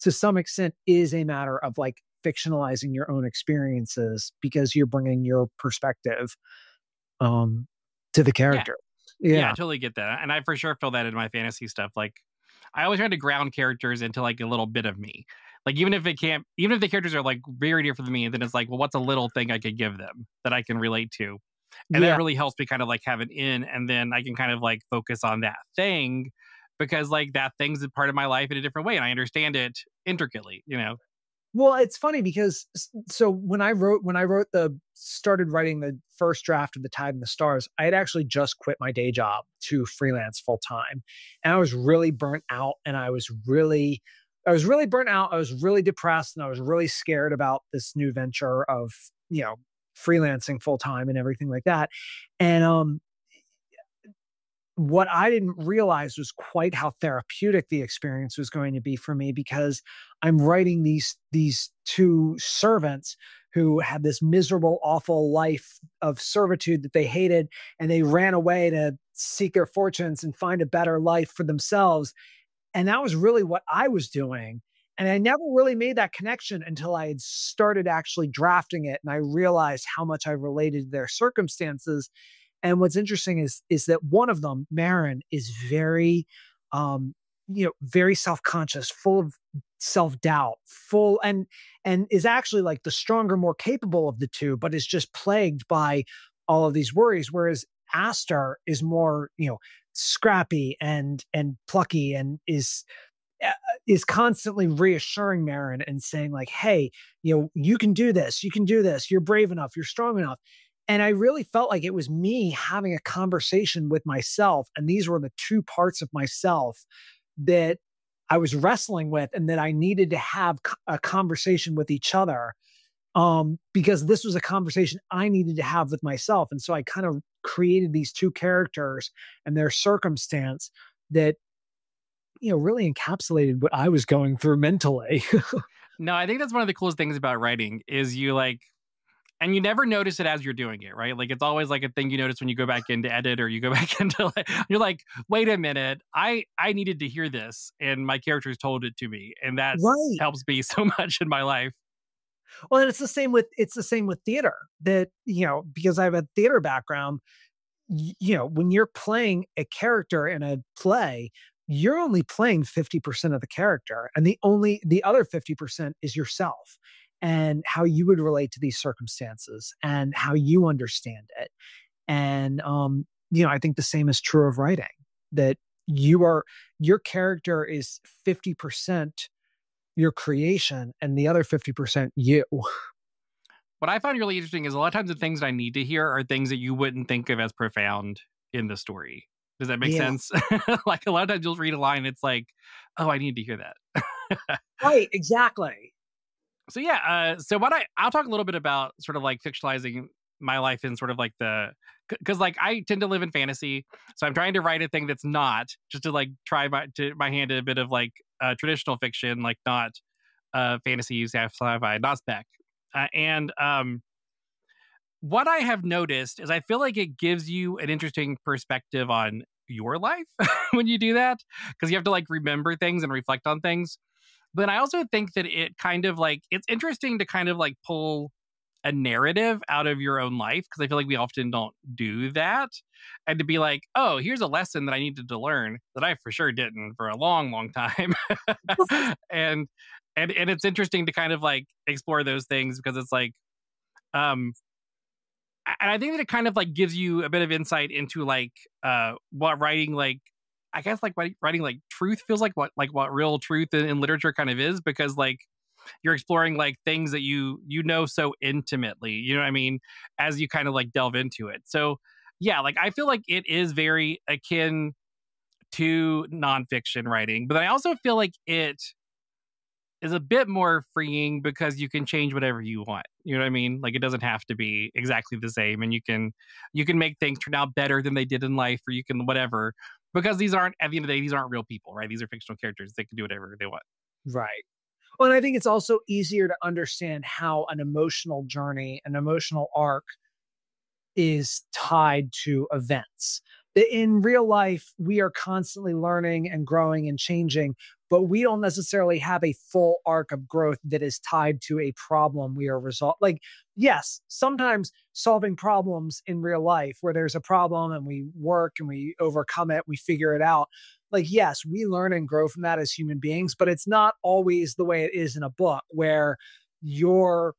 A: to some extent is a matter of like fictionalizing your own experiences because you're bringing your perspective um, to the
B: Yeah.
A: character.
B: Yeah, I
A: Yeah.
B: totally get that. And I for sure feel that in my fantasy stuff. Like I always try to ground characters into like a little bit of me. Like even if the characters are like very different than me, then it's like, well, what's a little thing I could give them that I can relate to? And that
A: Yeah.
B: really helps me kind of like have an in, and then I can kind of like focus on that thing because like that thing's a part of my life in a different way and I understand it intricately.
A: Well, it's funny because so when I wrote the started writing the first draft of The Tide and the Stars, I had actually just quit my day job to freelance full time. And I was really burnt out and I was really burnt out. I was really depressed and I was really scared about this new venture of, you know, freelancing full time and everything like that. And what I didn't realize was quite how therapeutic the experience was going to be for me because I'm writing these two servants who had this miserable, awful life of servitude that they hated, and they ran away to seek their fortunes and find a better life for themselves. And that was really what I was doing. And I never really made that connection until I had started actually drafting it, and I realized how much I related to their circumstances. And what's interesting is that one of them, Marin, is very, um, very self-conscious, full of self-doubt, full and is actually like the stronger, more capable of the two, but is just plagued by all of these worries. Whereas Aster is more, scrappy and plucky and uh, is constantly reassuring Marin and saying like, "Hey, you can do this. You can do this. You're brave enough. You're strong enough." And I really felt like it was me having a conversation with myself. And these were the two parts of myself that I was wrestling with and that I needed to have a conversation with each other. because this was a conversation I needed to have with myself. And so I kind of created these two characters and their circumstance that, really encapsulated what I was going through mentally.
B: No, I think that's one of the coolest things about writing is you like, and you never notice it as you're doing it, right? Like it's always like a thing you notice when you go back into edit or you go back into like, you're like, wait a minute, I needed to hear this and my characters told it to me. And that
A: Right.
B: helps me so much in my life.
A: Well, and it's the same with theater that, because I have a theater background, when you're playing a character in a play, you're only playing 50% of the character. And the other 50% is yourself and how you would relate to these circumstances and how you understand it. And, I think the same is true of writing, that your character is 50% your creation and the other 50% you.
B: What I find really interesting is a lot of times the things that I need to hear are things that you wouldn't think of as profound in the story. Does that make
A: Yeah.
B: sense? Like a lot of times you'll read a line, it's like, oh, I need to hear that.
A: Right. Exactly.
B: So yeah, so I'll talk a little bit about sort of like fictionalizing my life in sort of like because like I tend to live in fantasy, so I'm trying to write a thing that's not just to like try my hand at a bit of like traditional fiction, like not fantasy, sci-fi, not spec, and what I have noticed is I feel like it gives you an interesting perspective on your life when you do that because you have to like remember things and reflect on things. But I also think that it kind of like it's interesting to kind of like pull a narrative out of your own life because I feel like we often don't do that. And to be like, oh, here's a lesson that I needed to learn that I for sure didn't for a long, long time. and and it's interesting to kind of like explore those things because it's like and I think that it kind of like gives you a bit of insight into like what writing like I guess like writing like truth feels like what real truth in literature kind of is because like you're exploring like things that you know so intimately, you know what I mean, as you kind of like delve into it. So yeah, like I feel like it is very akin to nonfiction writing, but I also feel like it is a bit more freeing because you can change whatever you want. You know what I mean? Like it doesn't have to be exactly the same, and you can make things turn out better than they did in life, or you can whatever. Because these aren't at the end of the day, these aren't real people, right? These are fictional characters. They can do whatever they want.
A: Right. Well, and I think it's also easier to understand how an emotional journey, an emotional arc is tied to events. In real life, we are constantly learning and growing and changing, but we don't necessarily have a full arc of growth that is tied to a problem we are resolving. Like, yes, sometimes solving problems in real life where there's a problem and we work and we overcome it, we figure it out. Like, yes, we learn and grow from that as human beings, but it's not always the way it is in a book where your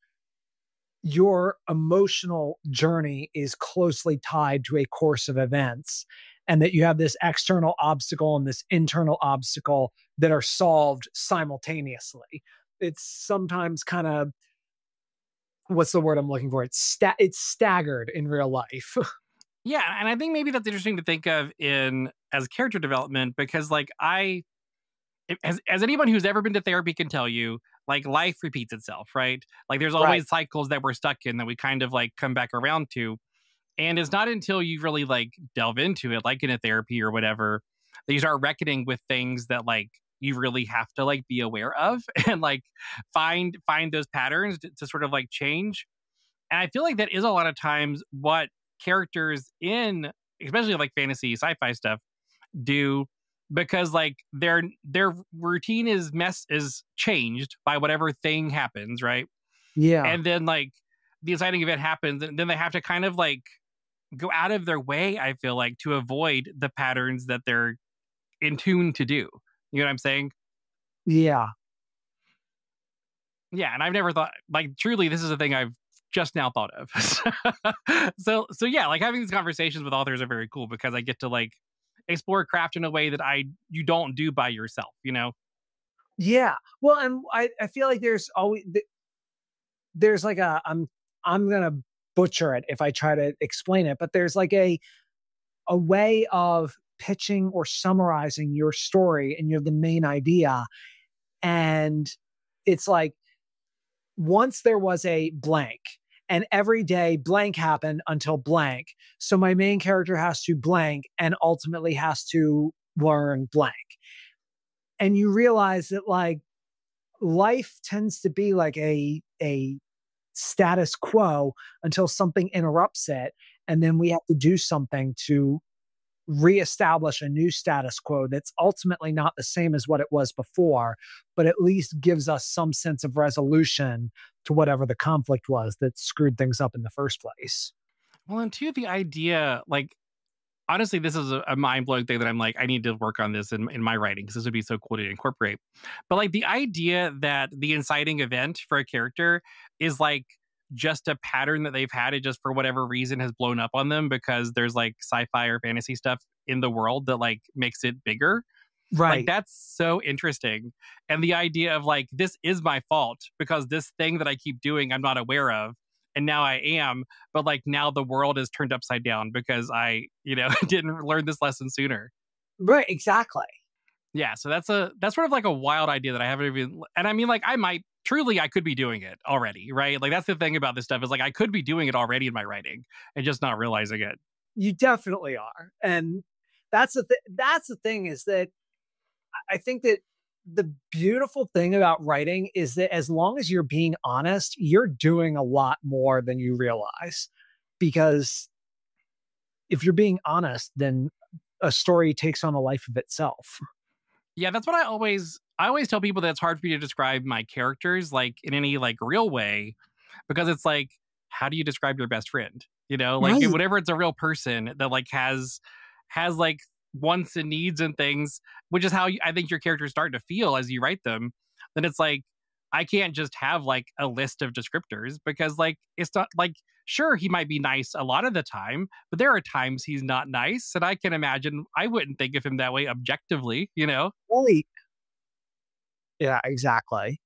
A: your emotional journey is closely tied to a course of events and that you have this external obstacle and this internal obstacle that are solved simultaneously. It's sometimes kind of what's the word I'm looking for? It's staggered in real life.
B: Yeah, and I think maybe that's interesting to think of in as character development because like as anyone who's ever been to therapy can tell you, like life repeats itself, right? Like there's
A: Right.
B: always cycles that we're stuck in that we kind of like come back around to. And it's not until you really like delve into it, like in a therapy or whatever, that you start reckoning with things that like you really have to like be aware of and like find those patterns to sort of like change. And I feel like that is a lot of times what characters in especially like fantasy sci-fi stuff do because like their routine is changed by whatever thing happens, right?
A: Yeah.
B: And then like the exciting event happens and then they have to kind of like go out of their way, I feel like, to avoid the patterns that they're in tune to do. You know what I'm saying?
A: Yeah.
B: Yeah, and I've never thought like truly this is a thing I've just now thought of. So yeah, like having these conversations with authors are very cool because I get to like explore craft in a way that you don't do by yourself, you know?
A: Yeah. Well, and I feel like there's like I'm gonna butcher it if I try to explain it, but there's like a way of pitching or summarizing your story and you have the main idea. And it's like once there was a blank, and every day blank happened until blank. So my main character has to blank and ultimately has to learn blank. And you realize that like life tends to be like a status quo until something interrupts it, and then we have to do something to reestablish a new status quo that's ultimately not the same as what it was before, but at least gives us some sense of resolution to whatever the conflict was that screwed things up in the first place.
B: Well, and two, the idea, like, honestly, this is a mind blowing thing that I'm like, I need to work on this in my writing because this would be so cool to incorporate. But like the idea that the inciting event for a character is like just a pattern that they've had, it just for whatever reason has blown up on them because there's like sci-fi or fantasy stuff in the world that like makes it bigger. Like
A: Right.
B: that's so interesting. And the idea of like, this is my fault because this thing that I keep doing, I'm not aware of. And now I am, but like now the world is turned upside down because I, didn't learn this lesson sooner.
A: Right. Exactly.
B: Yeah. So that's sort of like a wild idea that I haven't even, and I mean, like I could be doing it already, right? Like that's the thing about this stuff is like, I could be doing it already in my writing and just not realizing it.
A: You definitely are. And that's the thing is that I think that the beautiful thing about writing is that as long as you're being honest, you're doing a lot more than you realize. Because if you're being honest, then a story takes on a life of itself.
B: Yeah, that's what I always tell people that it's hard for me to describe my characters like in any like real way because it's like how do you describe your best friend? Like
A: Right.
B: whenever it's a real person that like has like wants and needs and things, which is how I think your characters start to feel as you write them, then it's like I can't just have like a list of descriptors because like it's not like sure he might be nice a lot of the time, but there are times he's not nice and I can imagine I wouldn't think of him that way objectively.
A: Right. Yeah, exactly.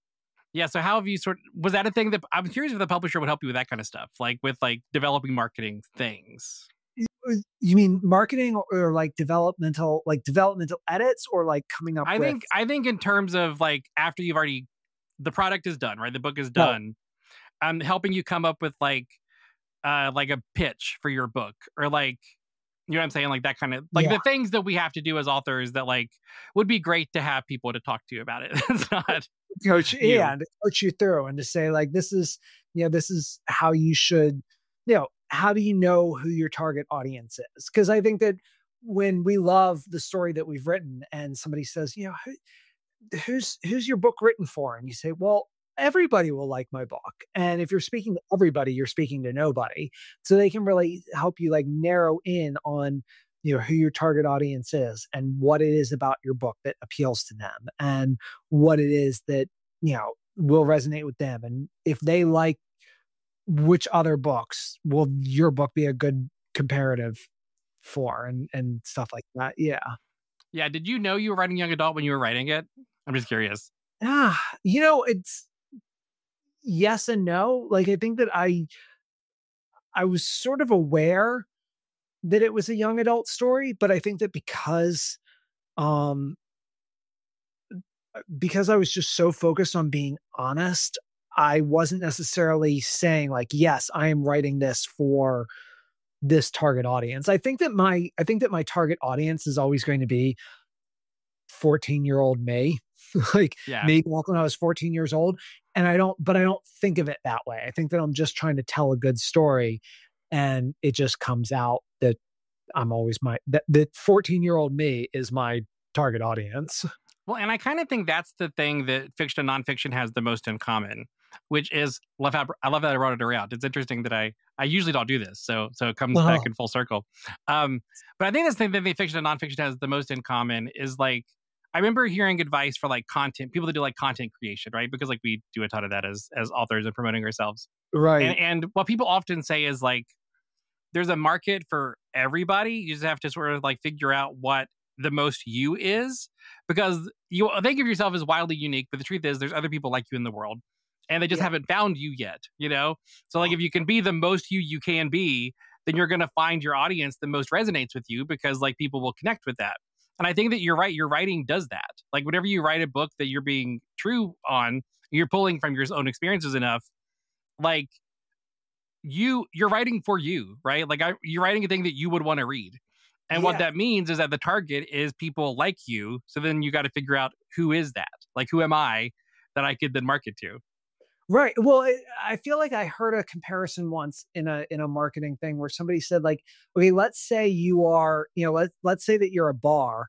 B: Yeah, so how have you was that a thing that I'm curious if the publisher would help you with that kind of stuff, like with like developing marketing things?
A: You mean marketing or like developmental edits or like coming up
B: I
A: with
B: think I think in terms of like after you've already the product is done, right? The book is
A: no,
B: done. I'm helping you come up with like a pitch for your book or like what I'm saying? Like that kind of like
A: yeah,
B: the things that we have to do as authors that like would be great to have people to talk to you about it. It's not
A: coach,
B: you.
A: yeah, and to coach you through and to say like this is how you should, how do you know who your target audience is? Because I think that when we love the story that we've written and somebody says, who's your book written for? And you say, well, everybody will like my book. And if you're speaking to everybody, you're speaking to nobody. So they can really help you like narrow in on, who your target audience is and what it is about your book that appeals to them and what it is that, will resonate with them. And if they like which other books will your book be a good comparative for and stuff like that. Yeah.
B: Yeah, did you know you were writing young adult when you were writing it? I'm just curious.
A: It's yes and no. Like I think that I was sort of aware that it was a young adult story, but I think that um because I was just so focused on being honest, I wasn't necessarily saying like, yes, I am writing this for this target audience. I think that my target audience is always going to be 14-year-old me. Like
B: Yeah.
A: me back when I was 14 years old. And I don't think of it that way. I think that I'm just trying to tell a good story. And it just comes out that I'm always that 14-year-old me is my target audience.
B: Well, and I kind of think that's the thing that fiction and nonfiction has the most in common, which is I love that I wrote it around. It's interesting that I usually don't do this, so it comes back
A: Oh,
B: in full circle. But I think that's the thing that the fiction and nonfiction has the most in common is like I remember hearing advice for like content people that do like content creation, right? Because like we do a ton of that as authors and promoting ourselves. And
A: right.
B: and what people often say is like there's a market for everybody. You just have to sort of like figure out what the most you is because you think of yourself as wildly unique, but the truth is there's other people like you in the world and they just
A: Yeah.
B: haven't found you yet. So like if you can be the most you can be, then you're going to find your audience that most resonates with you because like people will connect with that. And I think that you're right. Your writing does that. Like whenever you write a book that you're being true on, you're pulling from your own experiences enough. Like you're writing for you, right? Like you're writing a thing that you would want to read. And what that means is that the target is people like you. So then you got to figure out who is that? Like, who am I that I could then market to?
A: Right. Well, I feel like I heard a comparison once in a marketing thing where somebody said, like, okay, let's say you are, let's say that you're a bar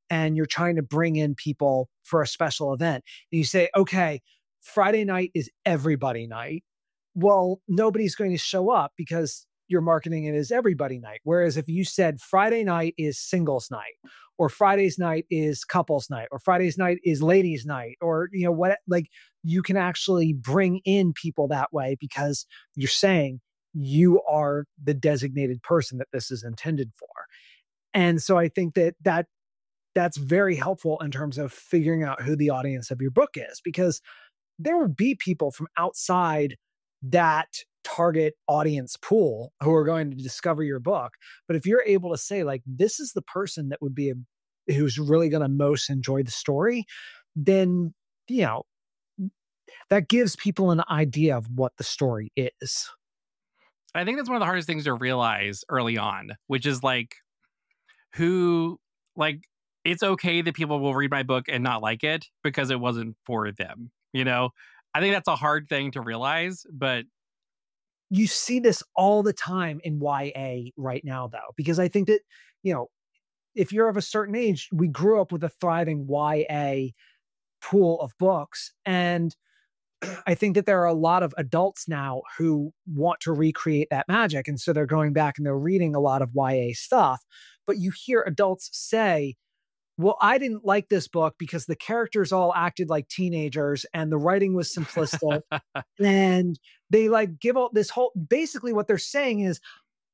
A: and you're trying to bring in people for a special event. And you say, okay, Friday night is everybody night. Well, nobody's going to show up because you're marketing it as everybody night. Whereas if you said Friday night is singles night, or Friday's night is couples night, or Friday's night is ladies night, or what, like you can actually bring in people that way because you're saying you are the designated person that this is intended for. And so I think that's very helpful in terms of figuring out who the audience of your book is, because there will be people from outside that target audience pool who are going to discover your book. But if you're able to say, like, this is the person that would be who's really going to most enjoy the story, then, that gives people an idea of what the story is.
B: I think that's one of the hardest things to realize early on, which is like it's okay that people will read my book and not like it because it wasn't for them. I think that's a hard thing to realize, but
A: you see this all the time in YA right now, though, because I think that, if you're of a certain age, we grew up with a thriving YA pool of books. And I think that there are a lot of adults now who want to recreate that magic. And so they're going back and they're reading a lot of YA stuff. But you hear adults say, well, I didn't like this book because the characters all acted like teenagers and the writing was simplistic. And they give out this whole, basically what they're saying is,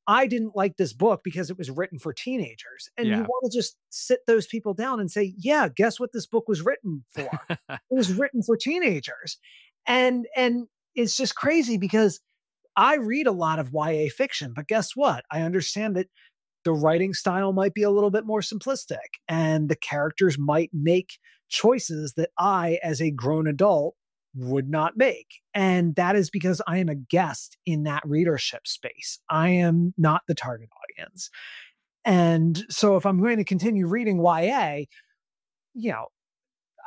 A: I didn't like this book because it was written for teenagers. And you want to just sit those people down and say, yeah, guess what this book was written for? It was written for teenagers. And it's just crazy because I read a lot of YA fiction, but guess what? I understand that the writing style might be a little bit more simplistic and the characters might make choices that I, as a grown adult, would not make. And that is because I am a guest in that readership space. I am not the target audience. And so if I'm going to continue reading YA,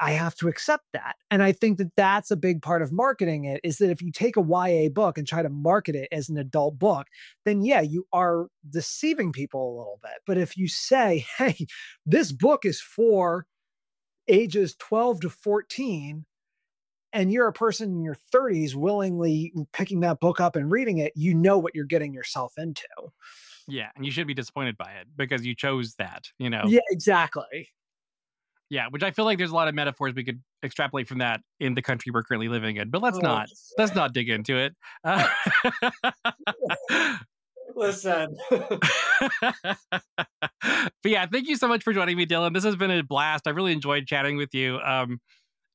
A: I have to accept that. And I think that that's a big part of marketing it, is that if you take a YA book and try to market it as an adult book, then you are deceiving people a little bit. But if you say, hey, this book is for ages 12 to 14, and you're a person in your 30s willingly picking that book up and reading it, you know what you're getting yourself into.
B: Yeah. And you should be disappointed by it because you chose that,
A: Yeah, exactly.
B: Yeah, which I feel like there's a lot of metaphors we could extrapolate from that in the country we're currently living in. But let's not dig into it.
A: Listen.
B: But yeah, thank you so much for joining me, Dylan. This has been a blast. I really enjoyed chatting with you.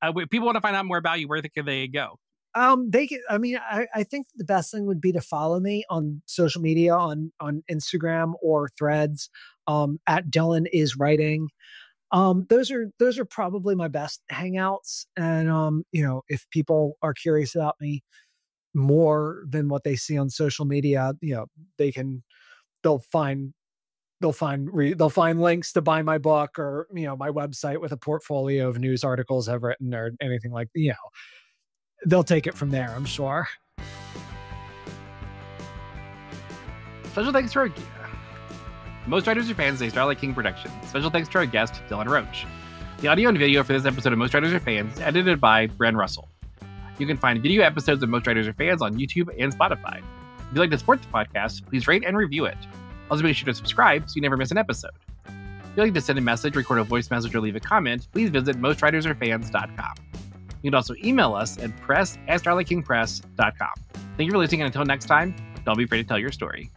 B: If people want to find out more about you, where can they go?
A: They can, I think the best thing would be to follow me on social media, on Instagram or Threads, at Dylan is Writing. Those are probably my best hangouts. And, if people are curious about me more than what they see on social media, they'll find links to buy my book or, my website with a portfolio of news articles I've written or anything like, they'll take it from there, I'm sure.
B: Special thanks to our Most Writers Are Fans is a Starlight King production. Special thanks to our guest, Dylan Roche. The audio and video for this episode of Most Writers Are Fans is edited by Bren Russell. You can find video episodes of Most Writers Are Fans on YouTube and Spotify. If you'd like to support the podcast, please rate and review it. Also, be sure to subscribe so you never miss an episode. If you'd like to send a message, record a voice message, or leave a comment, please visit mostwritersaretfans.com. You can also email us at press@starlightkingpress.com. Thank you for listening, and until next time, don't be afraid to tell your story.